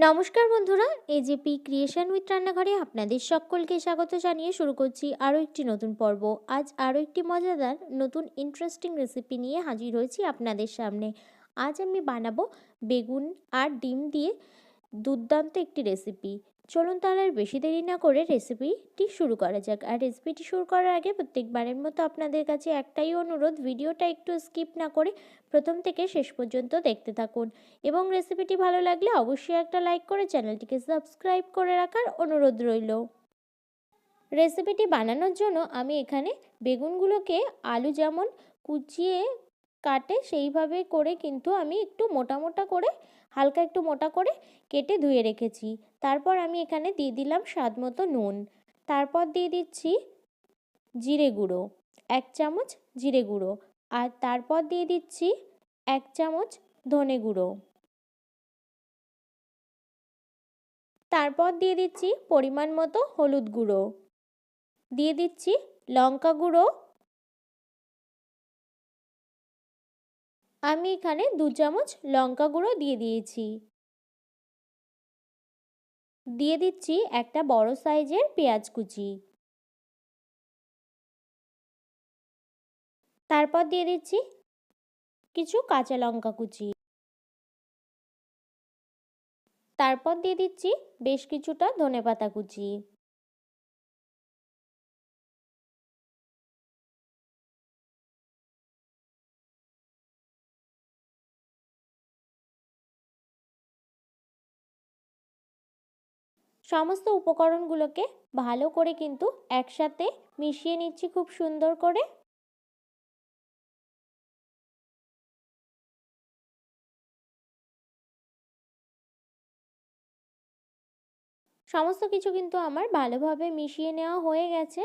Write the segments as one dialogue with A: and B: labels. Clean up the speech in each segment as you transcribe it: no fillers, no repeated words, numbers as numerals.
A: নমস্কার বন্ধুরা, AJP creation with রান্নাঘরে আপনাদের সকলকে স্বাগত জানিয়ে শুরু করছি আরও একটি নতুন পর্ব। আজ আরও একটি মজাদার নতুন ইন্টারেস্টিং রেসিপি নিয়ে হাজির হয়েছি আপনাদের সামনে। আজ আমি বানাবো বেগুন আর ডিম দিয়ে দুর্দান্ত একটি রেসিপি। চলুন তাহলে আর বেশি দেরি না করে রেসিপিটি শুরু করা যাক। আর রেসিপিটি শুরু করার আগে প্রত্যেকবারের মতো আপনাদের কাছে একটাই অনুরোধ, ভিডিওটা একটু স্কিপ না করে প্রথম থেকে শেষ পর্যন্ত দেখতে থাকুন এবং রেসিপিটি ভালো লাগলে অবশ্যই একটা লাইক করে চ্যানেলটিকে সাবস্ক্রাইব করে রাখার অনুরোধ রইল। রেসিপিটি বানানোর জন্য আমি এখানে বেগুনগুলোকে আলু যেমন কুচিয়ে কাটে সেইভাবে করে কিন্তু আমি একটু মোটা মোটা করে হালকা একটু মোটা করে কেটে ধুয়ে রেখেছি। তারপর আমি এখানে দিয়ে দিলাম স্বাদ মতো নুন, তারপর দিয়ে দিচ্ছি জিরে গুঁড়ো 1 চামচ জিরে গুঁড়ো, আর তারপর দিয়ে দিচ্ছি 1 চামচ ধনে গুঁড়ো, তারপর দিয়ে দিচ্ছি পরিমাণ মতো হলুদ গুঁড়ো, দিয়ে দিচ্ছি লঙ্কা গুঁড়ো। আমি এখানে 2 চামচ লঙ্কা গুঁড়ো দিয়ে দিয়েছি। দিয়ে দিচ্ছি একটা বড় সাইজের পেঁয়াজ কুচি, তারপর দিয়ে দিচ্ছি কিছু কাঁচা লঙ্কা কুচি, তারপর দিয়ে দিচ্ছি বেশ কিছুটা ধনেপাতা কুচি। সমস্ত উপকরণগুলোকে ভালো করে কিন্তু একসাথে মিশিয়ে নিচ্ছি খুব সুন্দর করে। সমস্ত কিছু কিন্তু আমার ভালোভাবে মিশিয়ে নেওয়া হয়ে গেছে।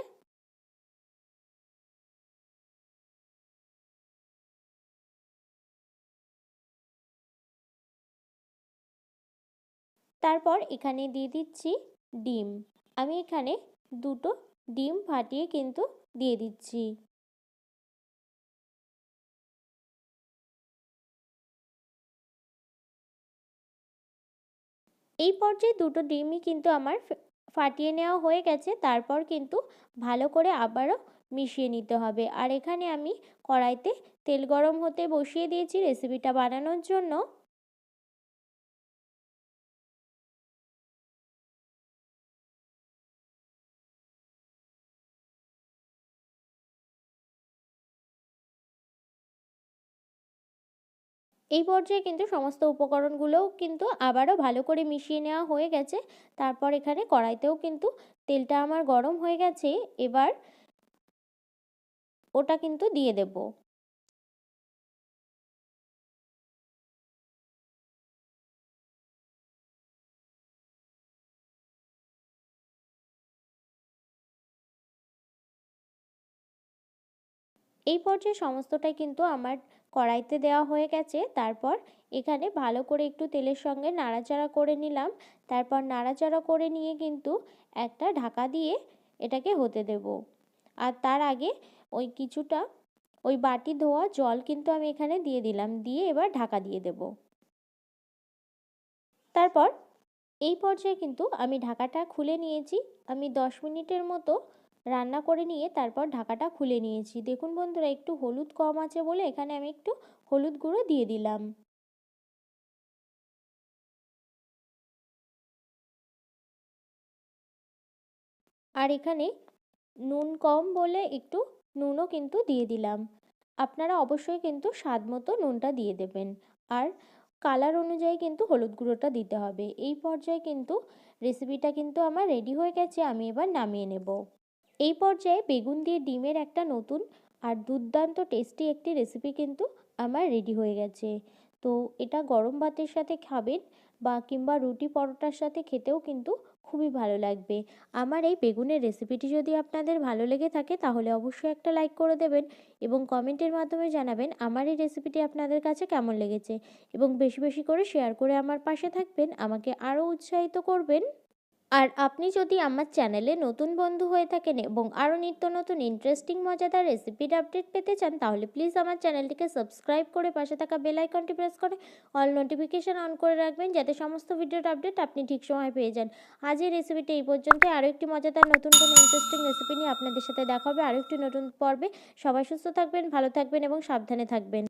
A: তারপর এখানে দিয়ে দিচ্ছি ডিম। আমি এখানে দুটো ডিম ফাটিয়ে কিন্তু দিয়ে দিচ্ছি। এই পর্যায়ে দুটো ডিমই কিন্তু আমার ফাটিয়ে নেওয়া হয়ে গেছে। তারপর কিন্তু ভালো করে আবারও মিশিয়ে নিতে হবে। আর এখানে আমি কড়াইতে তেল গরম হতে বসিয়ে দিয়েছি রেসিপিটা বানানোর জন্য। এই পর্যায়ে কিন্তু সমস্ত উপকরণগুলোও কিন্তু আবারও ভালো করে মিশিয়ে নেওয়া হয়ে গেছে। তারপর এখানে কড়াইতেও কিন্তু তেলটা আমার গরম হয়ে গেছে। এবার ওটা কিন্তু দিয়ে দেব। এই পর্যায়ে সমস্তটাই কিন্তু আমার কড়াইতে দেওয়া হয়ে গেছে। তারপর এখানে ভালো করে একটু তেলের সঙ্গে নাড়াচাড়া করে নিলাম। তারপর নাড়াচাড়া করে নিয়ে কিন্তু একটা ঢাকা দিয়ে এটাকে হতে দেব। আর তার আগে কিছুটা বাটি ধোয়া জল কিন্তু আমি এখানে দিয়ে দিলাম, দিয়ে এবার ঢাকা দিয়ে দেব। তারপর এই পর্যায়ে কিন্তু আমি ঢাকাটা খুলে নিয়েছি। আমি 10 মিনিটের মতো রান্না করে নিয়ে তারপর ঢাকাটা খুলে নিয়েছি। দেখুন বন্ধুরা, একটু হলুদ কম আছে বলে এখানে আমি একটু হলুদ গুঁড়ো দিয়ে দিলাম। আর এখানে নুন কম বলে একটু নুনও কিন্তু দিয়ে দিলাম। আপনারা অবশ্যই কিন্তু স্বাদ মতো নুনটা দিয়ে দেবেন। আর কালার অনুযায়ী কিন্তু হলুদ গুঁড়োটা দিতে হবে। এই পর্যায়ে কিন্তু রেসিপিটা কিন্তু আমার রেডি হয়ে গেছে। আমি এবার নামিয়ে নেব। এই পর্যায়ে বেগুন দিয়ে ডিমের একটা নতুন আর দুর্দান্ত টেস্টি একটি রেসিপি কিন্তু আমার রেডি হয়ে গেছে। তো এটা গরম ভাতের সাথে খাবেন বা কিংবা রুটি পরোটার সাথে খেতেও কিন্তু খুবই ভালো লাগবে। আমার এই বেগুনের রেসিপিটি যদি আপনাদের ভালো লেগে থাকে তাহলে অবশ্যই একটা লাইক করে দেবেন এবং কমেন্টের মাধ্যমে জানাবেন আমার এই রেসিপিটি আপনাদের কাছে কেমন লেগেছে, এবং বেশি বেশি করে শেয়ার করে আমার পাশে থাকবেন, আমাকে আরও উৎসাহিত করবেন। আর আপনি যদি আমার চ্যানেলে নতুন বন্ধু হয়ে থাকেন এবং আরও নিত্য নতুন ইন্টারেস্টিং মজাদার রেসিপির আপডেট পেতে চান, তাহলে প্লিজ আমার চ্যানেলটিকে সাবস্ক্রাইব করে পাশে থাকা বেল আইকনটি প্রেস করে অল নোটিফিকেশান অন করে রাখবেন, যাতে সমস্ত ভিডিওর আপডেট আপনি ঠিক সময় পেয়ে যান। আজ এই রেসিপিটা এই পর্যন্তই। আরও একটি মজাদার নতুন কোনো ইন্টারেস্টিং রেসিপি নিয়ে আপনাদের সাথে দেখা হবে আরও একটি নতুন পর্বে। সবাই সুস্থ থাকবেন, ভালো থাকবেন এবং সাবধানে থাকবেন।